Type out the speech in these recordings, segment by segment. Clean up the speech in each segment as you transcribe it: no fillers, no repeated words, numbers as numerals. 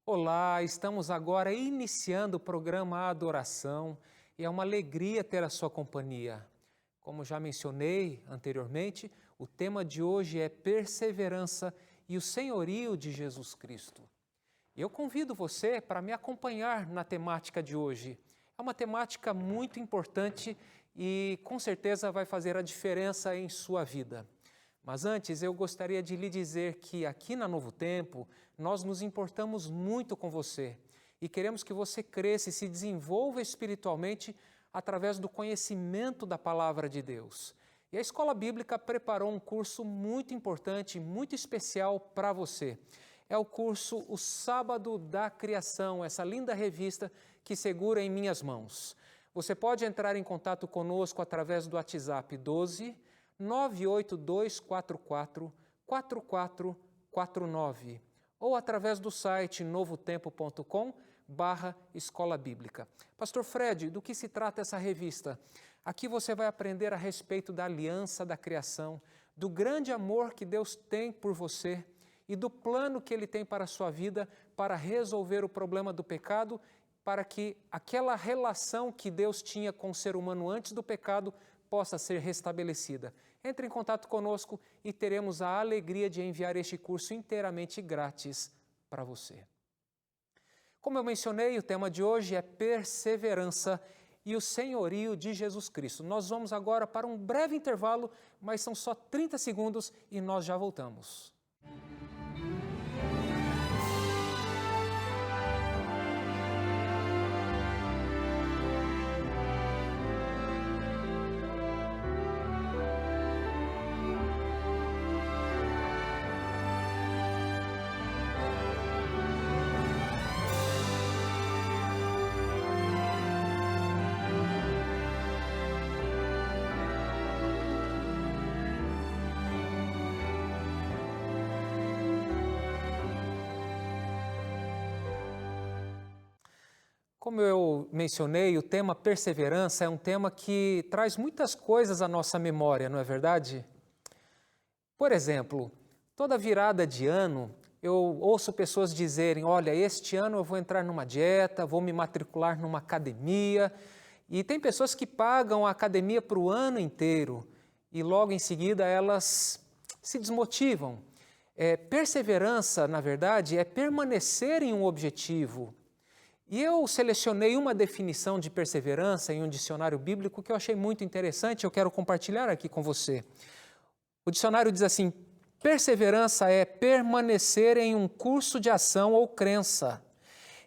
Olá, estamos agora iniciando o programa Adoração e é uma alegria ter a sua companhia. Como já mencionei anteriormente, o tema de hoje é perseverança e o senhorio de Jesus Cristo. Eu convido você para me acompanhar na temática de hoje. É uma temática muito importante e com certeza vai fazer a diferença em sua vida. Mas antes, eu gostaria de lhe dizer que aqui na Novo Tempo, nós nos importamos muito com você e queremos que você cresça e se desenvolva espiritualmente através do conhecimento da Palavra de Deus. E a Escola Bíblica preparou um curso muito importante, muito especial para você. É o curso O Sábado da Criação, essa linda revista que segura em minhas mãos. Você pode entrar em contato conosco através do WhatsApp 12 98244 4449 ou através do site novotempo.com/escola bíblica. Pastor Fred, do que se trata essa revista? Aqui você vai aprender a respeito da aliança da criação, do grande amor que Deus tem por você e do plano que Ele tem para a sua vida para resolver o problema do pecado, para que aquela relação que Deus tinha com o ser humano antes do pecado possa ser restabelecida. Entre em contato conosco e teremos a alegria de enviar este curso inteiramente grátis para você. Como eu mencionei, o tema de hoje é perseverança e o senhorio de Jesus Cristo. Nós vamos agora para um breve intervalo, mas são só 30 segundos e nós já voltamos. Como eu mencionei, o tema perseverança é um tema que traz muitas coisas à nossa memória, não é verdade? Por exemplo, toda virada de ano, eu ouço pessoas dizerem, olha, este ano eu vou entrar numa dieta, vou me matricular numa academia, e tem pessoas que pagam a academia para o ano inteiro, e logo em seguida elas se desmotivam. Perseverança, na verdade, é permanecer em um objetivo. E eu selecionei uma definição de perseverança em um dicionário bíblico que eu achei muito interessante, eu quero compartilhar aqui com você. O dicionário diz assim, perseverança é permanecer em um curso de ação ou crença.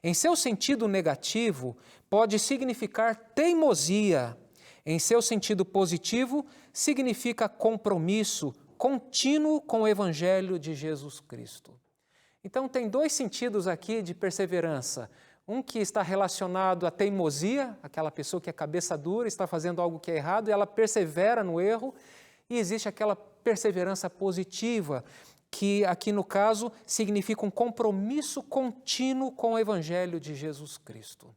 Em seu sentido negativo, pode significar teimosia. Em seu sentido positivo, significa compromisso contínuo com o Evangelho de Jesus Cristo. Então, tem dois sentidos aqui de perseverança. Um que está relacionado à teimosia, aquela pessoa que é cabeça dura, está fazendo algo que é errado e ela persevera no erro. E existe aquela perseverança positiva, que aqui no caso significa um compromisso contínuo com o Evangelho de Jesus Cristo.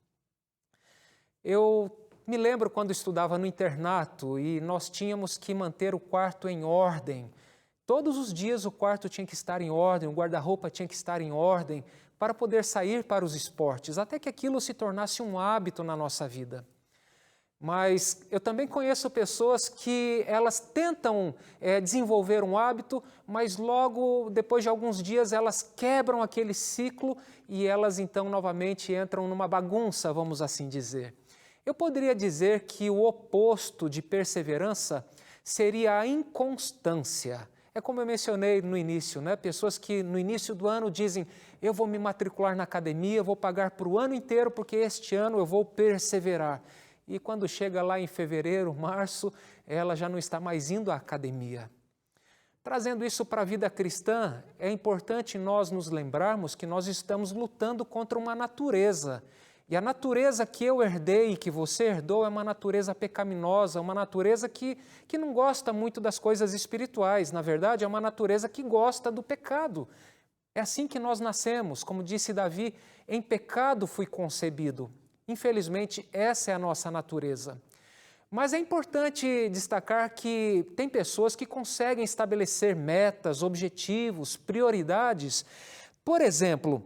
Eu me lembro quando estudava no internato e nós tínhamos que manter o quarto em ordem. Todos os dias o quarto tinha que estar em ordem, o guarda-roupa tinha que estar em ordem, para poder sair para os esportes, até que aquilo se tornasse um hábito na nossa vida. Mas eu também conheço pessoas que elas tentam desenvolver um hábito, mas logo depois de alguns dias elas quebram aquele ciclo e elas então novamente entram numa bagunça, vamos assim dizer. Eu poderia dizer que o oposto de perseverança seria a inconstância. É como eu mencionei no início, né? Pessoas que no início do ano dizem, eu vou me matricular na academia, vou pagar para o ano inteiro, porque este ano eu vou perseverar. E quando chega lá em fevereiro, março, ela já não está mais indo à academia. Trazendo isso para a vida cristã, é importante nós nos lembrarmos que nós estamos lutando contra uma natureza. E a natureza que eu herdei, que você herdou, é uma natureza pecaminosa, uma natureza que não gosta muito das coisas espirituais. Na verdade, é uma natureza que gosta do pecado. É assim que nós nascemos. Como disse Davi, em pecado fui concebido. Infelizmente, essa é a nossa natureza. Mas é importante destacar que tem pessoas que conseguem estabelecer metas, objetivos, prioridades. Por exemplo,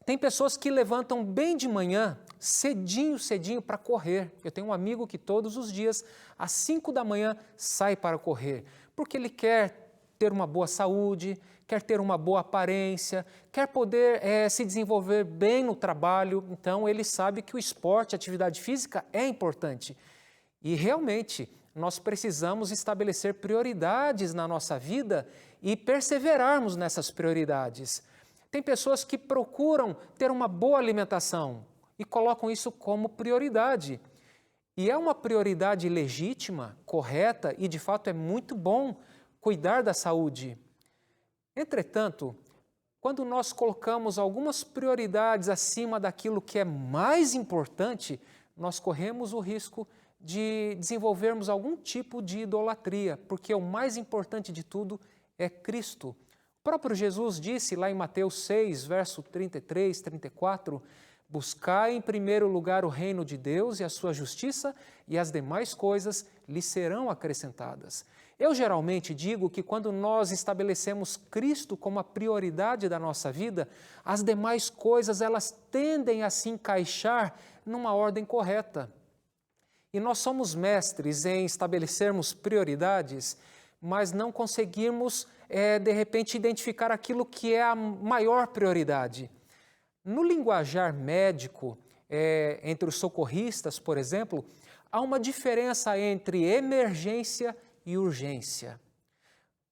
Tem pessoas que levantam bem de manhã, cedinho, cedinho para correr. Eu tenho um amigo que todos os dias, às 5 da manhã, sai para correr, porque ele quer ter uma boa saúde, quer ter uma boa aparência, quer poder se desenvolver bem no trabalho. Então, ele sabe que o esporte, a atividade física é importante. E realmente, nós precisamos estabelecer prioridades na nossa vida e perseverarmos nessas prioridades. Tem pessoas que procuram ter uma boa alimentação e colocam isso como prioridade. E é uma prioridade legítima, correta e, de fato, é muito bom cuidar da saúde. Entretanto, quando nós colocamos algumas prioridades acima daquilo que é mais importante, nós corremos o risco de desenvolvermos algum tipo de idolatria, porque o mais importante de tudo é Cristo. O próprio Jesus disse lá em Mateus 6, verso 33, 34, buscai em primeiro lugar o reino de Deus e a sua justiça, e as demais coisas lhe serão acrescentadas. Eu geralmente digo que quando nós estabelecemos Cristo como a prioridade da nossa vida, as demais coisas elas tendem a se encaixar numa ordem correta. E nós somos mestres em estabelecermos prioridades, mas não conseguirmos, de repente, identificar aquilo que é a maior prioridade. No linguajar médico, entre os socorristas, por exemplo, há uma diferença entre emergência e urgência.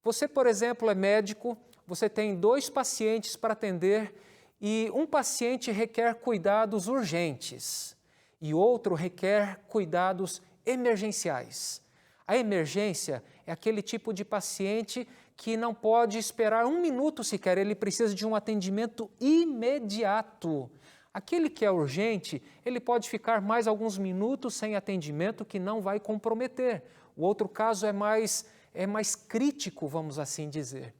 Você, por exemplo, é médico, você tem 2 pacientes para atender e um paciente requer cuidados urgentes e outro requer cuidados emergenciais. A emergência é aquele tipo de paciente que não pode esperar 1 minuto sequer, ele precisa de um atendimento imediato. Aquele que é urgente, ele pode ficar mais alguns minutos sem atendimento que não vai comprometer. O outro caso é mais crítico, vamos assim dizer.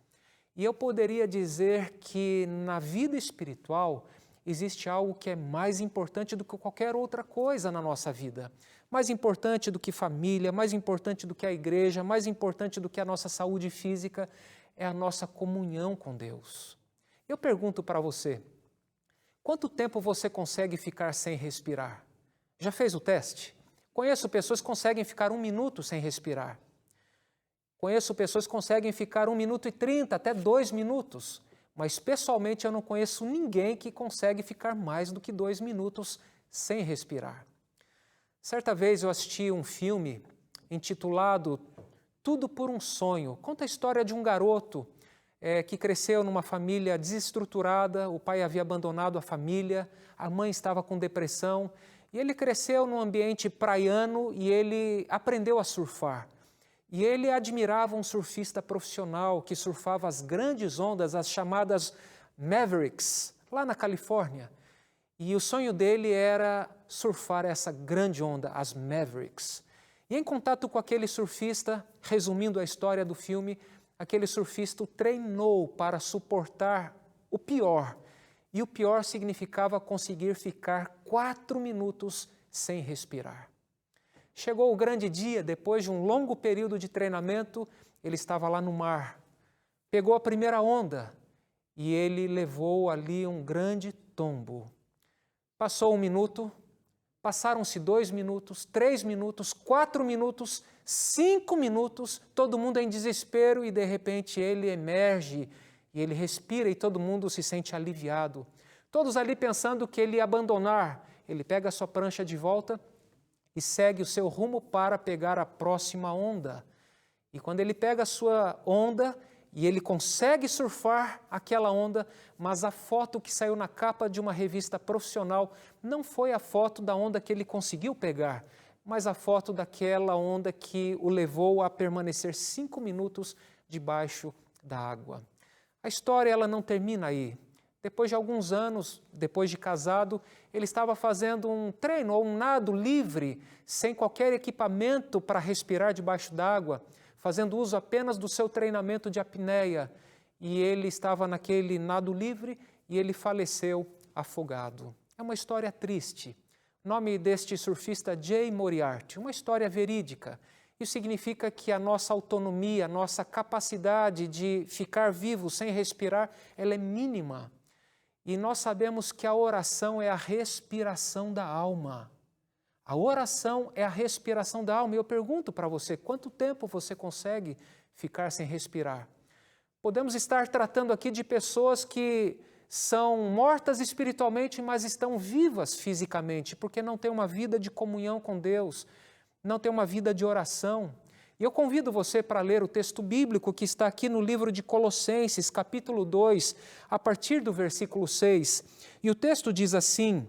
E eu poderia dizer que na vida espiritual existe algo que é mais importante do que qualquer outra coisa na nossa vida. Mais importante do que família, mais importante do que a igreja, mais importante do que a nossa saúde física, é a nossa comunhão com Deus. Eu pergunto para você, quanto tempo você consegue ficar sem respirar? Já fez o teste? Conheço pessoas que conseguem ficar 1 minuto sem respirar. Conheço pessoas que conseguem ficar 1 minuto e 30, até 2 minutos. Mas, pessoalmente, eu não conheço ninguém que consegue ficar mais do que 2 minutos sem respirar. Certa vez eu assisti um filme intitulado Tudo por um Sonho. Conta a história de um garoto que cresceu numa família desestruturada, o pai havia abandonado a família, a mãe estava com depressão, e ele cresceu num ambiente praiano e ele aprendeu a surfar. E ele admirava um surfista profissional que surfava as grandes ondas, as chamadas Mavericks, lá na Califórnia. E o sonho dele era surfar essa grande onda, as Mavericks. E em contato com aquele surfista, resumindo a história do filme, aquele surfista o treinou para suportar o pior. E o pior significava conseguir ficar 4 minutos sem respirar. Chegou o grande dia, depois de um longo período de treinamento, ele estava lá no mar. Pegou a primeira onda e ele levou ali um grande tombo. Passou 1 minuto, passaram-se 2 minutos, 3 minutos, 4 minutos, 5 minutos, todo mundo em desespero e de repente ele emerge e ele respira e todo mundo se sente aliviado. Todos ali pensando que ele ia abandonar, ele pega a sua prancha de volta e segue o seu rumo para pegar a próxima onda. E quando ele pega a sua onda e ele consegue surfar aquela onda, mas a foto que saiu na capa de uma revista profissional não foi a foto da onda que ele conseguiu pegar, mas a foto daquela onda que o levou a permanecer 5 minutos debaixo da água. A história ela não termina aí. Depois de alguns anos, depois de casado, ele estava fazendo um treino ou um nado livre, sem qualquer equipamento para respirar debaixo d'água, fazendo uso apenas do seu treinamento de apneia. E ele estava naquele nado livre e ele faleceu afogado. É uma história triste. O nome deste surfista Jay Moriarty, uma história verídica. Isso significa que a nossa autonomia, a nossa capacidade de ficar vivo sem respirar, ela é mínima. E nós sabemos que a oração é a respiração da alma. A oração é a respiração da alma. E eu pergunto para você, quanto tempo você consegue ficar sem respirar? Podemos estar tratando aqui de pessoas que são mortas espiritualmente, mas estão vivas fisicamente, porque não têm uma vida de comunhão com Deus, não têm uma vida de oração. E eu convido você para ler o texto bíblico que está aqui no livro de Colossenses, capítulo 2, a partir do versículo 6. E o texto diz assim: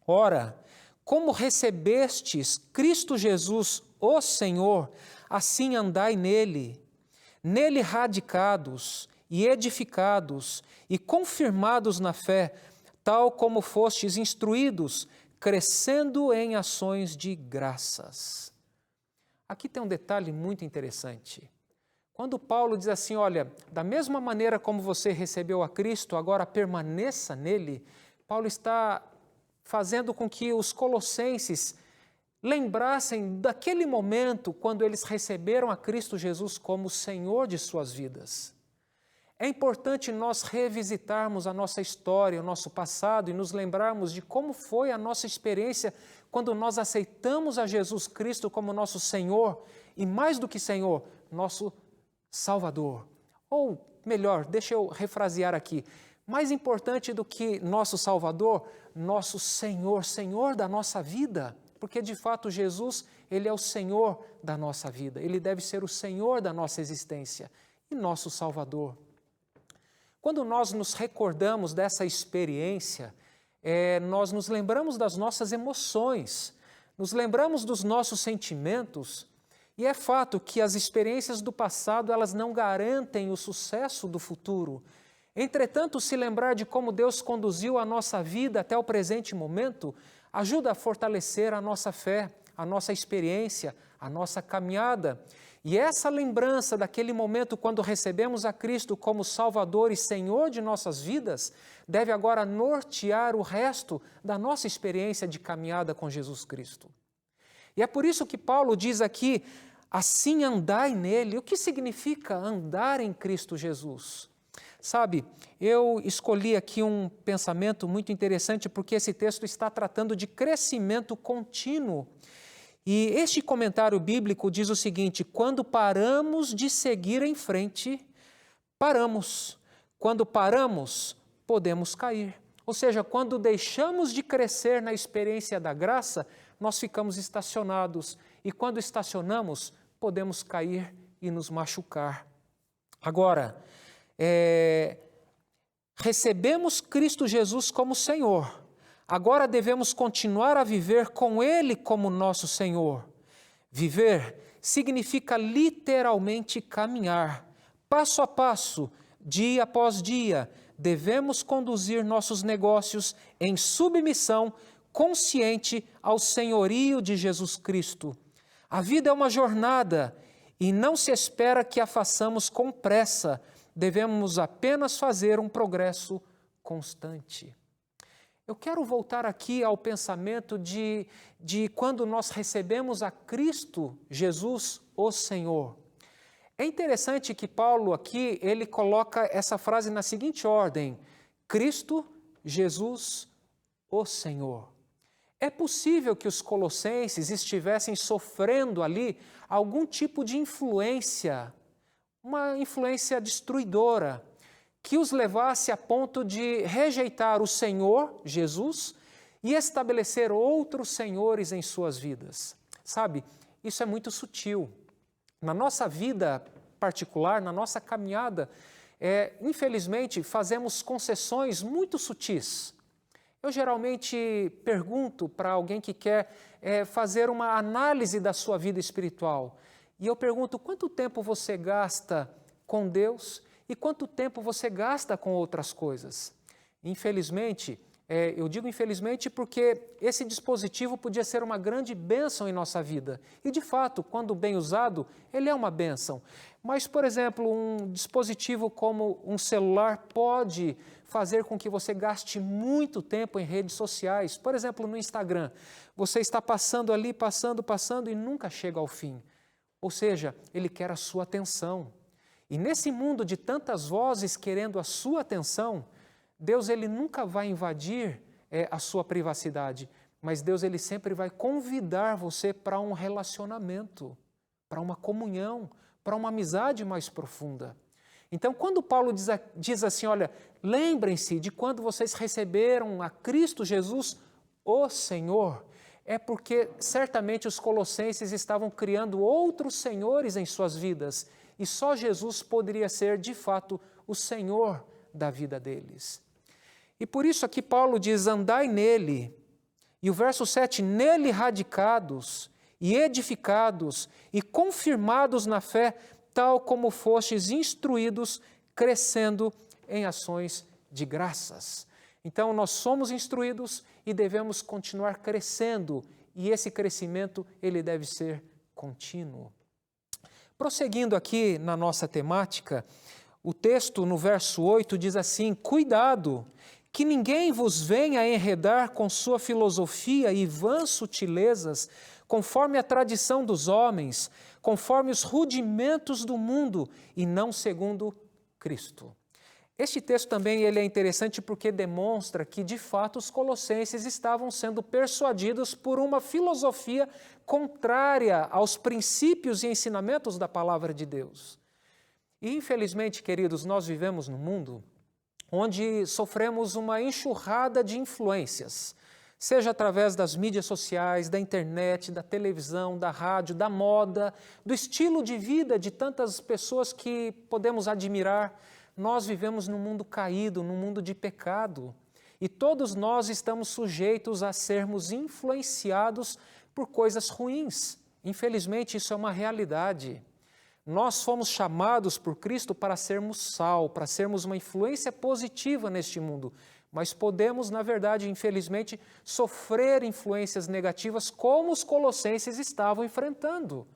Ora, como recebestes Cristo Jesus, o Senhor, assim andai nele, nele radicados e edificados e confirmados na fé, tal como fostes instruídos, crescendo em ações de graças. Aqui tem um detalhe muito interessante. Quando Paulo diz assim, olha, da mesma maneira como você recebeu a Cristo, agora permaneça nele, Paulo está fazendo com que os colossenses lembrassem daquele momento quando eles receberam a Cristo Jesus como Senhor de suas vidas. É importante nós revisitarmos a nossa história, o nosso passado e nos lembrarmos de como foi a nossa experiência quando nós aceitamos a Jesus Cristo como nosso Senhor e, mais do que Senhor, nosso Salvador. Ou, melhor, deixa eu refrasear aqui, mais importante do que nosso Salvador, nosso Senhor, Senhor da nossa vida, porque de fato Jesus, Ele é o Senhor da nossa vida, Ele deve ser o Senhor da nossa existência e nosso Salvador. Quando nós nos recordamos dessa experiência, nós nos lembramos das nossas emoções, nos lembramos dos nossos sentimentos, e é fato que as experiências do passado, elas não garantem o sucesso do futuro. Entretanto, se lembrar de como Deus conduziu a nossa vida até o presente momento, ajuda a fortalecer a nossa fé, a nossa experiência, a nossa caminhada. E essa lembrança daquele momento quando recebemos a Cristo como Salvador e Senhor de nossas vidas, deve agora nortear o resto da nossa experiência de caminhada com Jesus Cristo. E é por isso que Paulo diz aqui, assim andai nele. O que significa andar em Cristo Jesus? Sabe, eu escolhi aqui um pensamento muito interessante porque esse texto está tratando de crescimento contínuo. E este comentário bíblico diz o seguinte: quando paramos de seguir em frente, paramos. Quando paramos, podemos cair. Ou seja, quando deixamos de crescer na experiência da graça, nós ficamos estacionados. E quando estacionamos, podemos cair e nos machucar. Agora, recebemos Cristo Jesus como Senhor. Agora devemos continuar a viver com Ele como nosso Senhor. Viver significa literalmente caminhar. Passo a passo, dia após dia, devemos conduzir nossos negócios em submissão consciente ao senhorio de Jesus Cristo. A vida é uma jornada e não se espera que a façamos com pressa. Devemos apenas fazer um progresso constante. Eu quero voltar aqui ao pensamento de quando nós recebemos a Cristo Jesus, o Senhor. É interessante que Paulo aqui, ele coloca essa frase na seguinte ordem: Cristo Jesus, o Senhor. É possível que os colossenses estivessem sofrendo ali algum tipo de influência, uma influência destruidora, que os levasse a ponto de rejeitar o Senhor, Jesus, e estabelecer outros senhores em suas vidas. Sabe, isso é muito sutil. Na nossa vida particular, na nossa caminhada, infelizmente, fazemos concessões muito sutis. Eu geralmente pergunto para alguém que quer fazer uma análise da sua vida espiritual, e eu pergunto: quanto tempo você gasta com Deus e quanto tempo você gasta com outras coisas? Infelizmente, eu digo infelizmente porque esse dispositivo podia ser uma grande bênção em nossa vida. E de fato, quando bem usado, ele é uma bênção. Mas, por exemplo, um dispositivo como um celular pode fazer com que você gaste muito tempo em redes sociais. Por exemplo, no Instagram. Você está passando ali, passando e nunca chega ao fim. Ou seja, ele quer a sua atenção. E nesse mundo de tantas vozes querendo a sua atenção, Deus ele nunca vai invadir a sua privacidade, mas Deus ele sempre vai convidar você para um relacionamento, para uma comunhão, para uma amizade mais profunda. Então, quando Paulo diz assim, olha, lembrem-se de quando vocês receberam a Cristo Jesus, o Senhor, é porque certamente os colossenses estavam criando outros senhores em suas vidas e só Jesus poderia ser, de fato, o Senhor da vida deles. E por isso aqui Paulo diz, andai nele, e o verso 7, nele radicados e edificados e confirmados na fé, tal como fostes instruídos, crescendo em ações de graças. Então, nós somos instruídos e devemos continuar crescendo, e esse crescimento, ele deve ser contínuo. Prosseguindo aqui na nossa temática, o texto no verso 8 diz assim, cuidado, que ninguém vos venha enredar com sua filosofia e vãs sutilezas, conforme a tradição dos homens, conforme os rudimentos do mundo, e não segundo Cristo. Este texto também ele é interessante porque demonstra que, de fato, os colossenses estavam sendo persuadidos por uma filosofia contrária aos princípios e ensinamentos da palavra de Deus. E, infelizmente, queridos, nós vivemos num mundo onde sofremos uma enxurrada de influências, seja através das mídias sociais, da internet, da televisão, da rádio, da moda, do estilo de vida de tantas pessoas que podemos admirar. Nós vivemos num mundo caído, num mundo de pecado, e todos nós estamos sujeitos a sermos influenciados por coisas ruins. Infelizmente, isso é uma realidade. Nós fomos chamados por Cristo para sermos sal, para sermos uma influência positiva neste mundo, mas podemos, na verdade, infelizmente, sofrer influências negativas como os colossenses estavam enfrentando.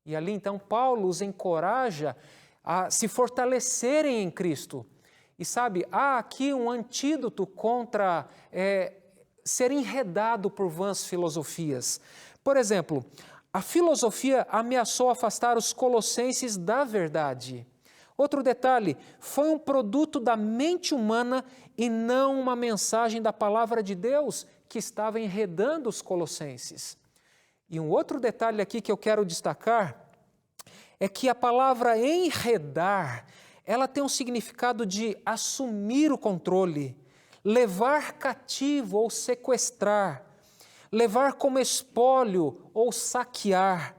E ali, então, Paulo os encoraja a se fortalecerem em Cristo. E sabe, há aqui um antídoto contra ser enredado por vãs filosofias. Por exemplo, a filosofia ameaçou afastar os colossenses da verdade. Outro detalhe, foi um produto da mente humana e não uma mensagem da palavra de Deus que estava enredando os colossenses. E um outro detalhe aqui que eu quero destacar é que a palavra enredar, ela tem um significado de assumir o controle, levar cativo ou sequestrar, levar como espólio ou saquear.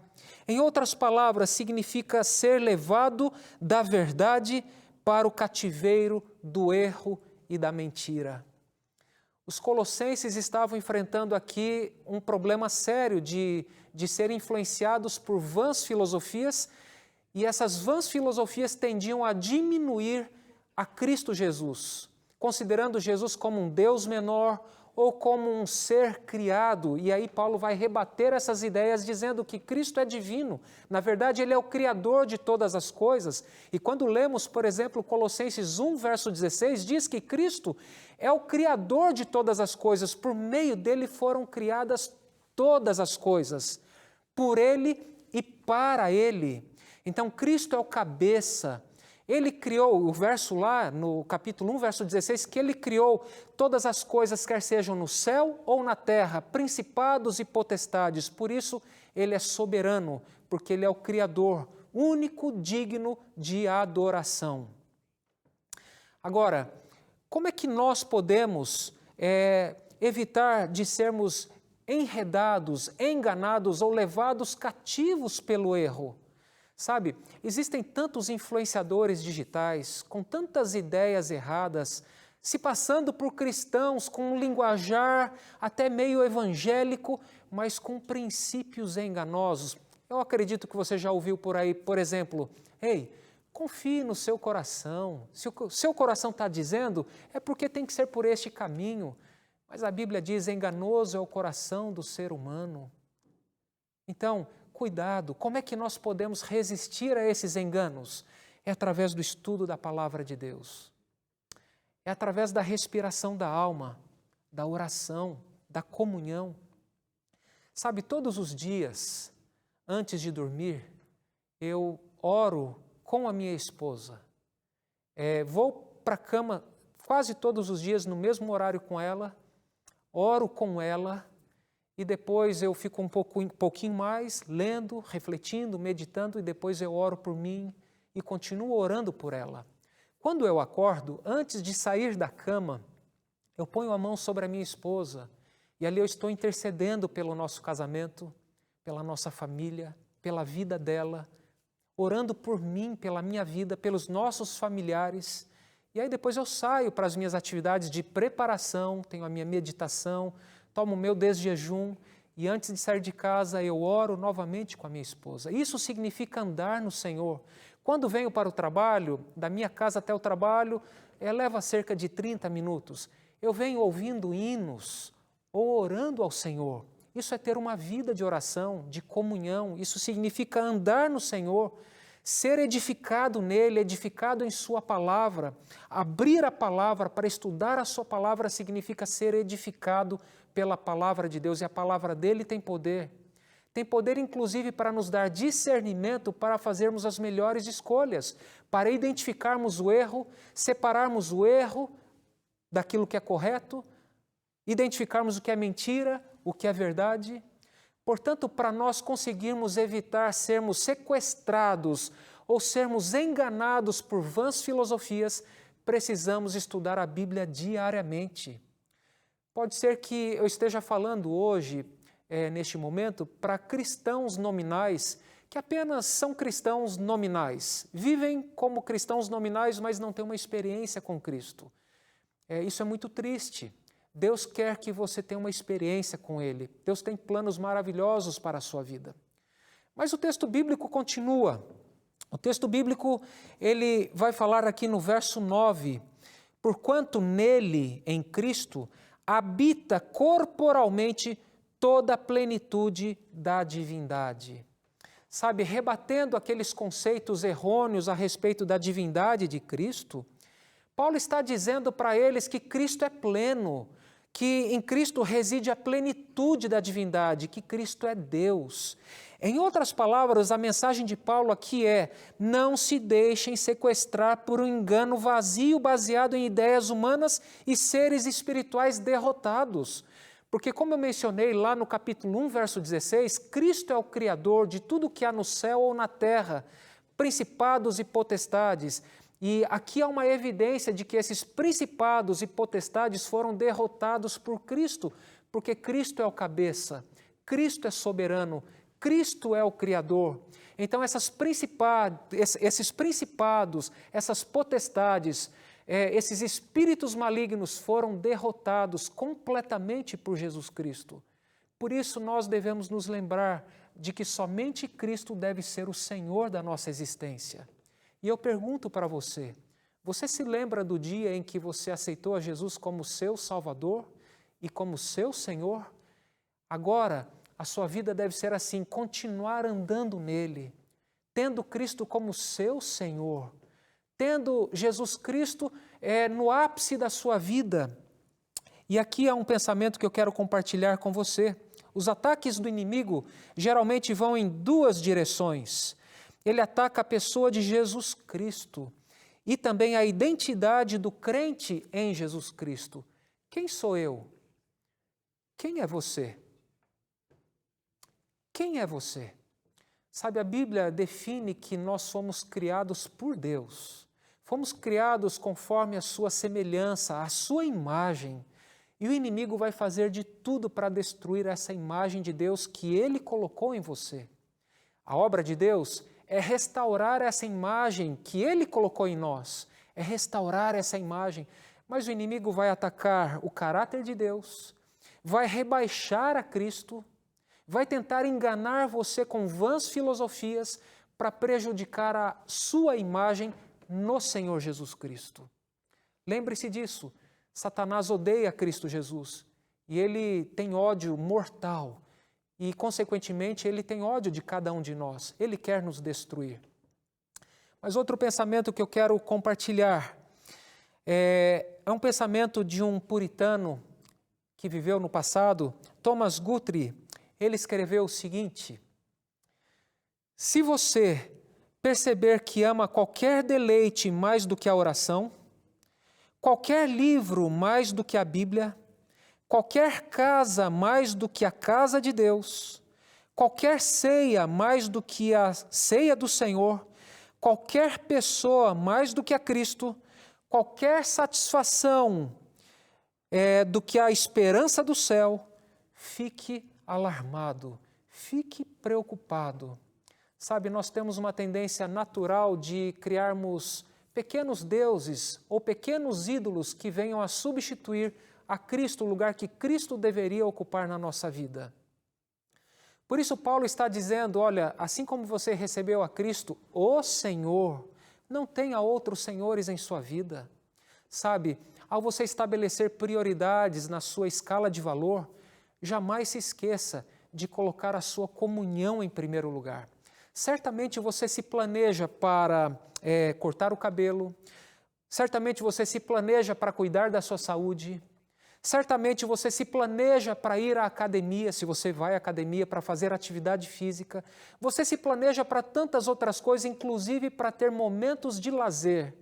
Em outras palavras, significa ser levado da verdade para o cativeiro do erro e da mentira. Os colossenses estavam enfrentando aqui um problema sério de serem influenciados por vãs filosofias, e essas vãs filosofias tendiam a diminuir a Cristo Jesus, considerando Jesus como um Deus menor ou como um ser criado. E aí Paulo vai rebater essas ideias dizendo que Cristo é divino. Na verdade, Ele é o Criador de todas as coisas. E quando lemos, por exemplo, Colossenses 1, verso 16, diz que Cristo é o Criador de todas as coisas. Por meio dele foram criadas todas as coisas. Por Ele e para Ele. Então, Cristo é o cabeça. Ele criou, o verso lá, no capítulo 1, verso 16, que Ele criou todas as coisas, quer sejam no céu ou na terra, principados e potestades. Por isso, Ele é soberano, porque Ele é o Criador, único, digno de adoração. Agora, como é que nós podemos evitar de sermos enredados, enganados ou levados cativos pelo erro? Sabe, existem tantos influenciadores digitais, com tantas ideias erradas, se passando por cristãos com um linguajar até meio evangélico, mas com princípios enganosos. Eu acredito que você já ouviu por aí, por exemplo, ei, confie no seu coração. Se o seu coração está dizendo, é porque tem que ser por este caminho. Mas a Bíblia diz, enganoso é o coração do ser humano. Então, cuidado, como é que nós podemos resistir a esses enganos? É através do estudo da palavra de Deus. É através da respiração da alma, da oração, da comunhão. Sabe, todos os dias, antes de dormir, eu oro com a minha esposa. Vou para a cama quase todos os dias no mesmo horário com ela, oro com ela e depois eu fico um pouquinho mais lendo, refletindo, meditando e depois eu oro por mim e continuo orando por ela. Quando eu acordo, antes de sair da cama, eu ponho a mão sobre a minha esposa e ali eu estou intercedendo pelo nosso casamento, pela nossa família, pela vida dela, orando por mim, pela minha vida, pelos nossos familiares. E aí depois eu saio para as minhas atividades de preparação, tenho a minha meditação, tomo o meu desjejum e antes de sair de casa eu oro novamente com a minha esposa. Isso significa andar no Senhor. Quando venho para o trabalho, da minha casa até o trabalho, leva cerca de 30 minutos. Eu venho ouvindo hinos ou orando ao Senhor. Isso é ter uma vida de oração, de comunhão. Isso significa andar no Senhor, ser edificado nele, edificado em sua palavra. Abrir a palavra para estudar a sua palavra significa ser edificado pela palavra de Deus. E a palavra dele tem poder. Tem poder, inclusive, para nos dar discernimento para fazermos as melhores escolhas, para identificarmos o erro, separarmos o erro daquilo que é correto, identificarmos o que é mentira, o que é verdade. Portanto, para nós conseguirmos evitar sermos sequestrados ou sermos enganados por vãs filosofias, precisamos estudar a Bíblia diariamente. Pode ser que eu esteja falando hoje, neste momento, para cristãos nominais, que apenas são cristãos nominais, vivem como cristãos nominais, mas não têm uma experiência com Cristo. Isso é muito triste. Deus quer que você tenha uma experiência com Ele. Deus tem planos maravilhosos para a sua vida. Mas o texto bíblico continua. O texto bíblico, ele vai falar aqui no verso 9, porquanto nele, em Cristo, habita corporalmente toda a plenitude da divindade. Sabe, rebatendo aqueles conceitos errôneos a respeito da divindade de Cristo, Paulo está dizendo para eles que Cristo é pleno, que em Cristo reside a plenitude da divindade, que Cristo é Deus. Em outras palavras, a mensagem de Paulo aqui é: não se deixem sequestrar por um engano vazio baseado em ideias humanas e seres espirituais derrotados. Porque, como eu mencionei lá no capítulo 1, verso 16, Cristo é o Criador de tudo que há no céu ou na terra, principados e potestades. E aqui há uma evidência de que esses principados e potestades foram derrotados por Cristo, porque Cristo é o cabeça, Cristo é soberano, Cristo é o Criador. Então esses principados, essas potestades, esses espíritos malignos foram derrotados completamente por Jesus Cristo. Por isso nós devemos nos lembrar de que somente Cristo deve ser o Senhor da nossa existência. E eu pergunto para você, você se lembra do dia em que você aceitou a Jesus como seu Salvador e como seu Senhor? Agora, a sua vida deve ser assim, continuar andando nele, tendo Cristo como seu Senhor, tendo Jesus Cristo no ápice da sua vida. E aqui há um pensamento que eu quero compartilhar com você. Os ataques do inimigo geralmente vão em duas direções. Ele ataca a pessoa de Jesus Cristo e também a identidade do crente em Jesus Cristo. Quem sou eu? Quem é você? Quem é você? Sabe, a Bíblia define que nós somos criados por Deus. Fomos criados conforme a sua semelhança, a sua imagem. E o inimigo vai fazer de tudo para destruir essa imagem de Deus que ele colocou em você. A obra de Deus é restaurar essa imagem que ele colocou em nós. É restaurar essa imagem. Mas o inimigo vai atacar o caráter de Deus, vai rebaixar a Cristo, vai tentar enganar você com vãs filosofias para prejudicar a sua imagem no Senhor Jesus Cristo. Lembre-se disso, Satanás odeia Cristo Jesus e ele tem ódio mortal e, consequentemente, ele tem ódio de cada um de nós, ele quer nos destruir. Mas outro pensamento que eu quero compartilhar é um pensamento de um puritano que viveu no passado, Thomas Guthrie. Ele escreveu o seguinte: se você perceber que ama qualquer deleite mais do que a oração, qualquer livro mais do que a Bíblia, qualquer casa mais do que a casa de Deus, qualquer ceia mais do que a ceia do Senhor, qualquer pessoa mais do que a Cristo, qualquer satisfação do que a esperança do céu, fique alarmado, fique preocupado. Sabe, nós temos uma tendência natural de criarmos pequenos deuses ou pequenos ídolos que venham a substituir a Cristo, o lugar que Cristo deveria ocupar na nossa vida. Por isso Paulo está dizendo, olha, assim como você recebeu a Cristo, o Senhor, não tenha outros senhores em sua vida. Sabe, ao você estabelecer prioridades na sua escala de valor, jamais se esqueça de colocar a sua comunhão em primeiro lugar. Certamente você se planeja para cortar o cabelo, certamente você se planeja para cuidar da sua saúde, certamente você se planeja para ir à academia, se você vai à academia para fazer atividade física, você se planeja para tantas outras coisas, inclusive para ter momentos de lazer.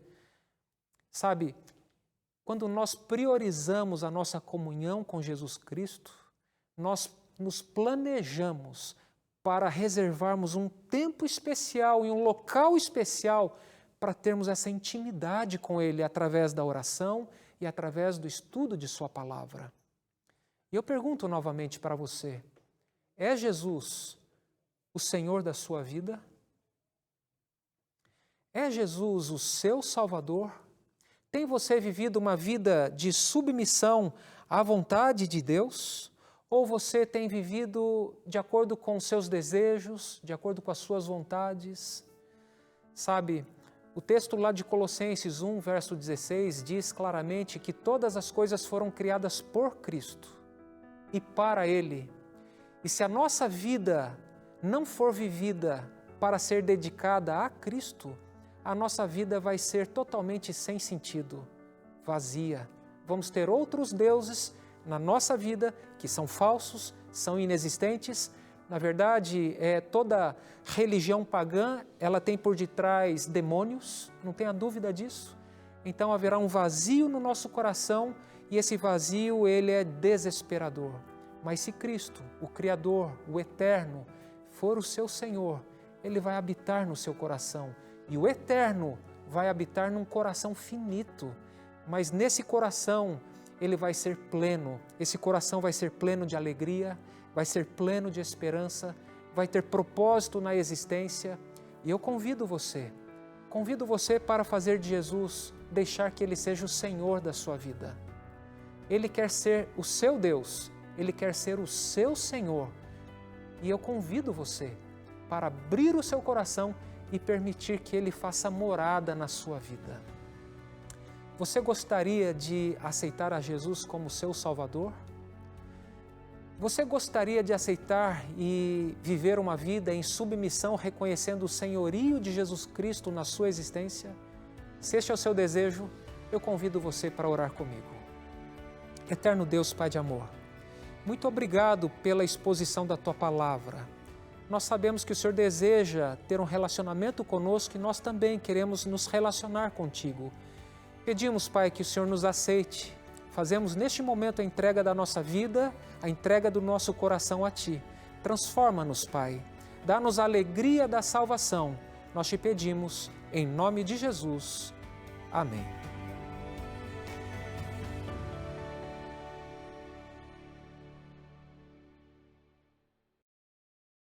Sabe, quando nós priorizamos a nossa comunhão com Jesus Cristo, nós nos planejamos para reservarmos um tempo especial e um local especial para termos essa intimidade com Ele através da oração e através do estudo de Sua palavra. E eu pergunto novamente para você, é Jesus o Senhor da sua vida? É Jesus o seu Salvador? Tem você vivido uma vida de submissão à vontade de Deus? Ou você tem vivido de acordo com os seus desejos, de acordo com as suas vontades? Sabe, o texto lá de Colossenses 1, verso 16, diz claramente que todas as coisas foram criadas por Cristo e para Ele. E se a nossa vida não for vivida para ser dedicada a Cristo, a nossa vida vai ser totalmente sem sentido, vazia. Vamos ter outros deuses na nossa vida que são falsos, são inexistentes. Na verdade, toda religião pagã, ela tem por detrás demônios, não tenha dúvida disso. Então haverá um vazio no nosso coração e esse vazio, ele é desesperador. Mas se Cristo, o Criador, o Eterno, for o seu Senhor, Ele vai habitar no seu coração. E o Eterno vai habitar num coração finito, mas nesse coração ele vai ser pleno, esse coração vai ser pleno de alegria, vai ser pleno de esperança, vai ter propósito na existência. E eu convido você para fazer de Jesus, deixar que Ele seja o Senhor da sua vida. Ele quer ser o seu Deus, Ele quer ser o seu Senhor. E eu convido você para abrir o seu coração e permitir que Ele faça morada na sua vida. Você gostaria de aceitar a Jesus como seu Salvador? Você gostaria de aceitar e viver uma vida em submissão, reconhecendo o senhorio de Jesus Cristo na sua existência? Se este é o seu desejo, eu convido você para orar comigo. Eterno Deus, Pai de amor, muito obrigado pela exposição da Tua palavra. Nós sabemos que o Senhor deseja ter um relacionamento conosco e nós também queremos nos relacionar contigo. Pedimos, Pai, que o Senhor nos aceite. Fazemos neste momento a entrega da nossa vida, a entrega do nosso coração a Ti. Transforma-nos, Pai. Dá-nos a alegria da salvação. Nós te pedimos, em nome de Jesus. Amém.